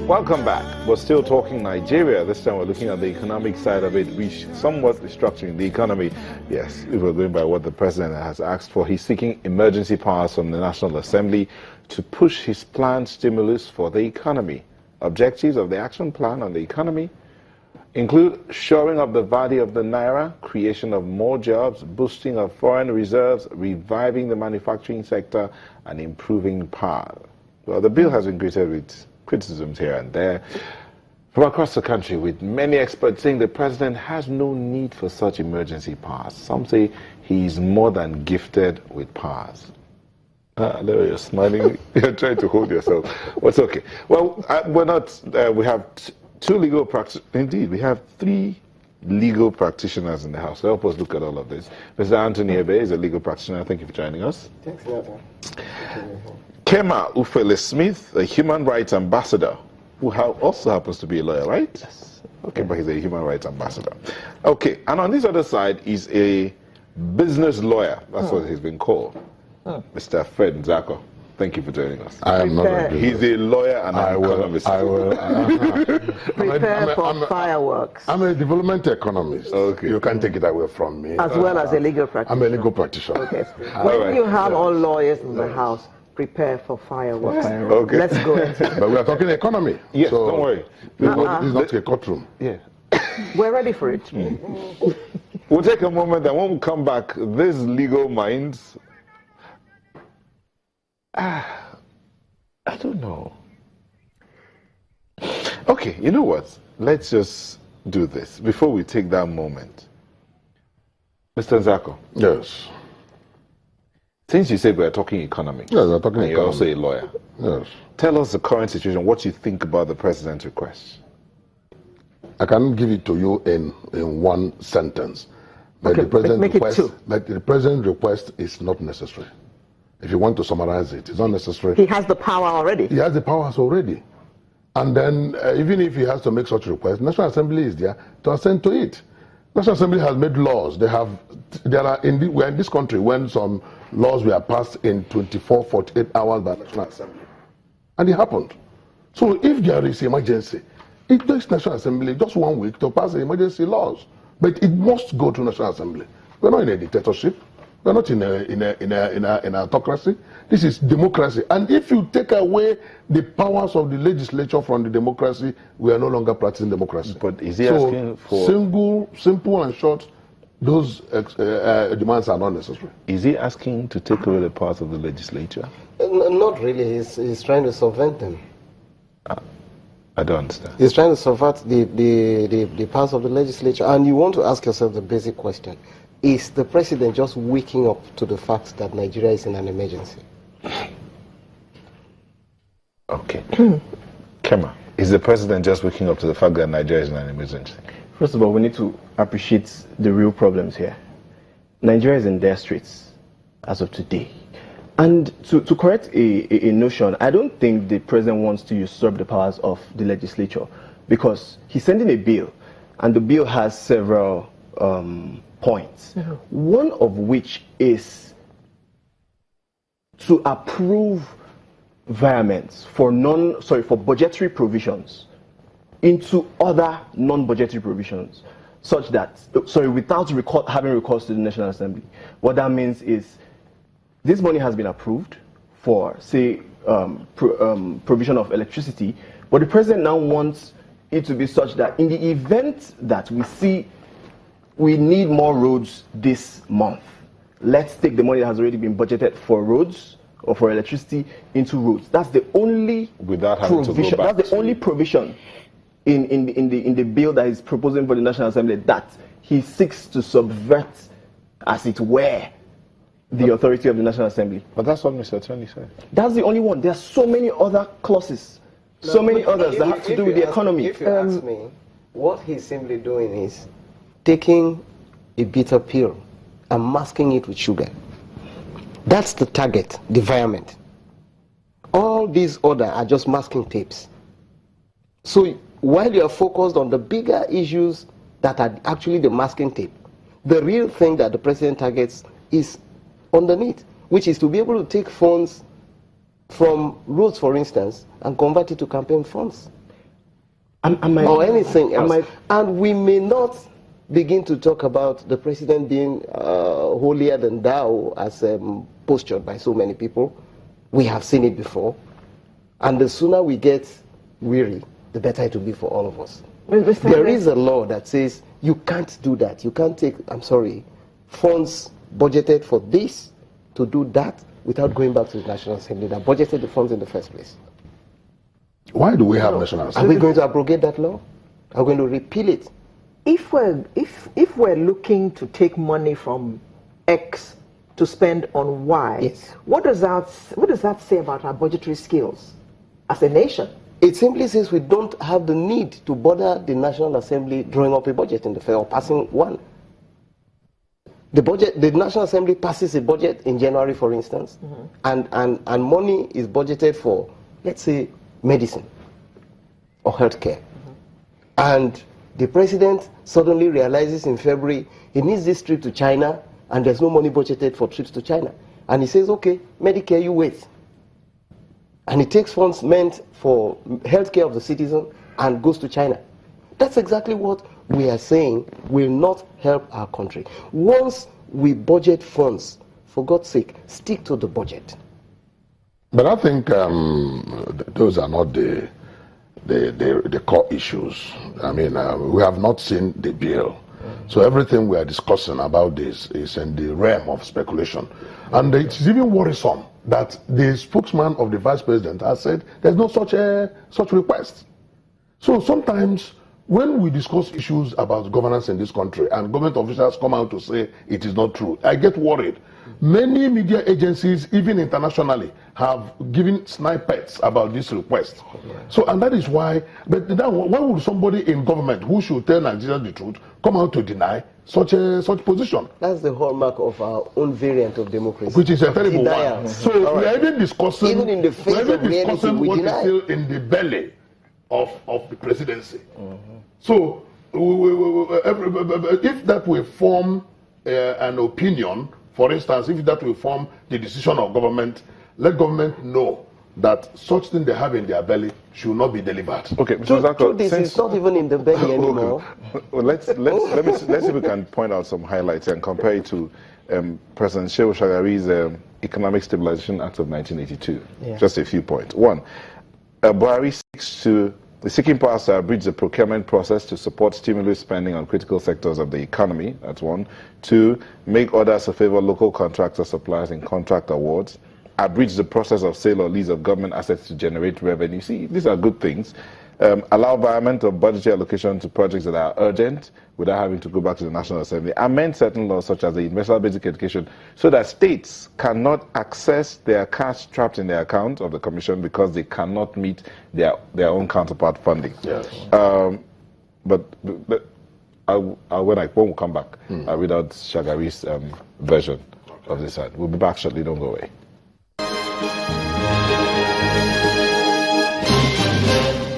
Welcome back. We're still talking Nigeria. This time we're looking at the economic side of it, somewhat restructuring the economy. Yes, if we're going by what the president has asked for, he's seeking emergency powers from the National Assembly to push his planned stimulus for the economy. Objectives of the action plan on the economy include shoring up the value of the naira, creation of more jobs, boosting of foreign reserves, reviving the manufacturing sector, and improving power. Well, the bill has been greeted with criticisms here and there from across the country, with many experts saying the president has no need for such emergency powers. Some say he's more than gifted with powers. There you're smiling. You're trying to hold yourself. What's okay? Well, we're not. We have two legal practitioners. Indeed, we have three legal practitioners in the house. Help us look at all of this. Mr. Anthony Ebe is a legal practitioner. Thank you for joining us. Thanks a lot. Kema Ufele-Smith, a human rights ambassador, who also happens to be a lawyer, right? Yes. Okay, but he's a human rights ambassador. Okay, and on this other side is a business lawyer. That's what he's been called. Mr. Fred Nzako. Thank you for joining us. I am not a He's a lawyer and an economist. I will. Prepare for fireworks. I'm a development economist. Okay. You can't take it away from me. As well as a legal practitioner. I'm a legal practitioner. Okay. When you have all lawyers in the house, prepare for fireworks. Okay. Let's go into it. But we are talking economy. Yes, so don't worry. This is not a courtroom. Yeah. We're ready for it. We'll take a moment, and when we come back, these legal minds, I don't know. Okay, you know what? Let's just do this before we take that moment. Mr. Nzako. Yes. Since you said we're talking economy, Yes, we're talking and you're also economy. a lawyer, Yes. tell us the current situation, what you think about the president's request. I can give it to you in one sentence. But Okay, the president's make it request, two. but the president's request is not necessary. If you want to summarize it, it's not necessary. He has the power already. He has the powers already. And then, even if he has to make such requests, National Assembly is there to assent to it. National Assembly has made laws. We're in this country when some laws were passed in 24, 48 hours by National Assembly. And it happened. So if there is emergency, it takes National Assembly just 1 week to pass the emergency laws. But it must go to National Assembly. We're not in a dictatorship. We're not in an autocracy. This is democracy. And if you take away the powers of the legislature from the democracy, we are no longer practicing democracy. But is he asking for... Simple and short, those demands are not necessary. Is he asking to take away the powers of the legislature? Not really. He's trying to subvert them. I don't understand. He's trying to subvert the powers of the legislature. And you want to ask yourself the basic question. Is the president just waking up to the fact that Nigeria is in an emergency? Okay. Kema, is the president just waking up to the fact that Nigeria is in an emergency? First of all, we need to appreciate the real problems here. Nigeria is in dire straits as of today. And to correct a notion, I don't think the president wants to usurp the powers of the legislature, because he's sending a bill, and the bill has several points. One of which is to approve environments for budgetary provisions into other non-budgetary provisions, such that, without having recourse to the National Assembly. What that means is this money has been approved for, say, provision of electricity, but the president now wants it to be such that in the event that we see we need more roads this month, let's take the money that has already been budgeted for roads or for electricity into roads. That's the only provision. That's the only provision in the bill that he's proposing for the National Assembly that he seeks to subvert, as it were, the authority of the National Assembly. But that's what Mr. Attorney said. That's the only one. There are so many other clauses, so many others that have to do with the economy. If you ask me, what he's simply doing is taking a bitter pill and masking it with sugar. That's the target, the environment. All these other are just masking tapes. So while you are focused on the bigger issues that are actually the masking tape, the real thing that the president targets is underneath, which is to be able to take funds from roads, for instance, and convert it to campaign funds. or anything else. might- And we may not begin to talk about the president being holier than thou, as postured by so many people. We have seen it before. And the sooner we get weary, the better it will be for all of us. There is a law that says you can't do that. You can't take, I'm sorry, funds budgeted for this to do that without going back to the National Assembly that budgeted the funds in the first place. Why do we have National Are Assembly? we going to abrogate that law? Are we going to repeal it? If we're looking to take money from X to spend on Y, Yes. what does that say about our budgetary skills as a nation? It simply says we don't have the need to bother the National Assembly drawing up a budget in the fair or passing one. The National Assembly passes a budget in January, for instance, and money is budgeted for, let's say, medicine or healthcare. And the president suddenly realizes in February he needs this trip to China, and there's no money budgeted for trips to China. And he says, okay, Medicare, you wait. And he takes funds meant for healthcare of the citizen and goes to China. That's exactly what we are saying will not help our country. Once we budget funds, for God's sake, stick to the budget. But I think those are not the core issues. I mean, we have not seen the bill. So everything we are discussing about this is in the realm of speculation. And it's even worrisome that the spokesman of the vice president has said there's no such request. So sometimes when we discuss issues about governance in this country and government officials come out to say it is not true, I get worried. Many media agencies, even internationally, have given snippets about this request. So, and that is why, but then why would somebody in government who should tell Nigerians the truth come out to deny such position? That's the hallmark of our own variant of democracy. Which is a terrible Denial. one. So we are even discussing, Even in the face we are even of reality, discussing we what deny. is still in the belly of the presidency. So if that will form an opinion, for instance, if that will form the decision of government, let government know that such thing they have in their belly should not be delivered. Okay, Mr. Zako, This is not even in the belly anymore. Well, let's see if we can point out some highlights and compare it to President Shehu Shagari's Economic Stabilization Act of 1982. Yeah. Just a few points. One, Buhari seeking powers to abridge the procurement process to support stimulus spending on critical sectors of the economy. That's one. Two, make orders to favor local contractor suppliers in contract awards. Abridge the process of sale or lease of government assets to generate revenue. See, these are good things. Allow environment of budgetary allocation to projects that are urgent without having to go back to the National Assembly. Amend certain laws such as the Universal Basic Education so that states cannot access their cash trapped in their account of the Commission because they cannot meet their own counterpart funding. Yes. But when we come back, I'll read out Shagari's version of this side. We'll be back shortly, don't go away.